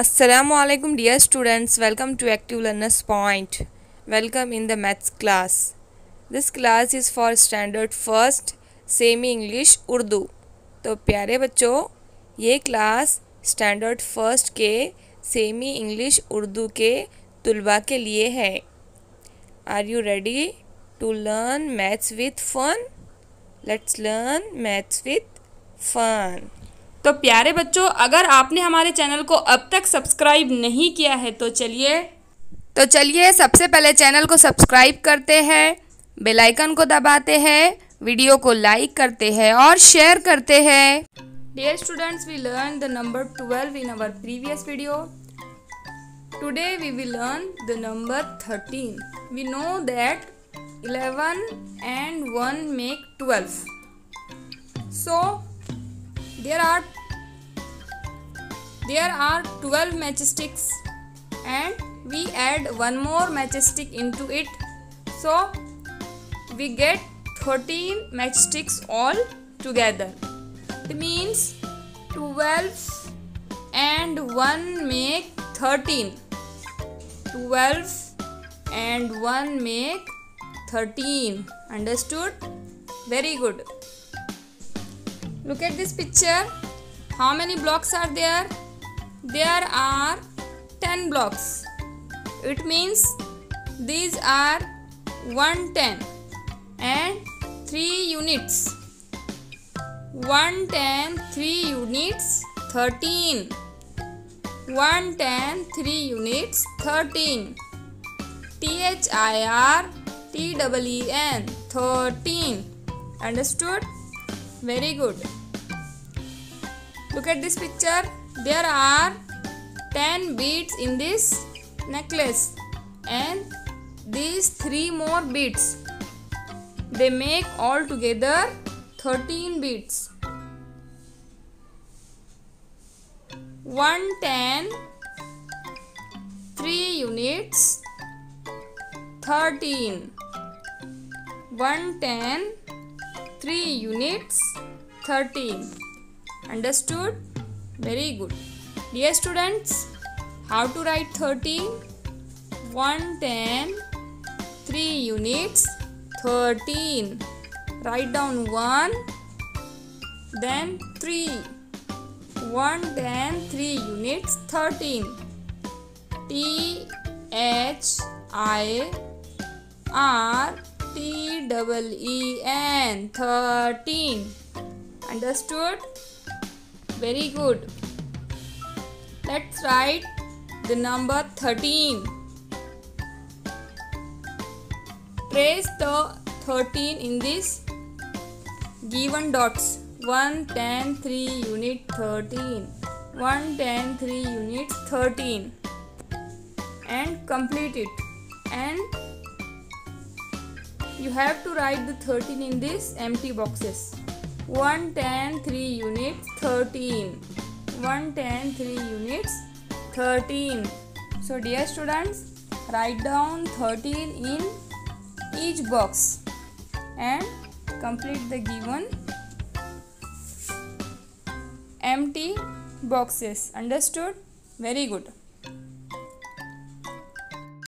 Assalamualaikum dear students, welcome to Active Learners Point. Welcome in the maths class. This class is for standard first semi English Urdu. तो प्यारे बच्चों, ये class standard first के semi English Urdu के तुलबा के लिए है। Are you ready to learn maths with fun? Let's learn maths with fun. तो प्यारे बच्चों, अगर आपने हमारे चैनल को अब तक सब्सक्राइब नहीं किया है तो चलिए सबसे पहले चैनल को सब्सक्राइब करते हैं, बेल आइकन को दबाते हैं, वीडियो को लाइक करते हैं और शेयर करते हैं। Dear students, we learn the number 12 in our previous video. Today we will learn the number 13। We know that 11 and 1 make 12. So there are 12 matchsticks and we add one more matchstick into it, so we get 13 matchsticks all together. It means 12 and 1 make 13. 12 and 1 make 13. Understood? Very good. Look at this picture. How many blocks are there? There are 10 blocks. It means these are 110 and 3 units. 110 3 units 13. 110 3 units 13. THIRTEEN 13. Understood? Very good. Look at this picture. There are 10 beads in this necklace and these 3 more beads. They make all together 13 beads. 110 3 units 13. 110 3 units 13. Understood? Very good. Dear students, how to write 13? 110 3 units 13. Write down 1 then 3. 110 3 units 13. THIRTEEN 13. Understood? Very good. Let's write the number 13. Trace the 13 in this given dots. 1 10 3 unit 13. 1 10 3 units 13 and complete it. And you have to write the 13 in these empty boxes. 1 10 3 units 13. 1 10 3 units 13. So dear students, write down 13 in each box and complete the given empty boxes. Understood? Very good.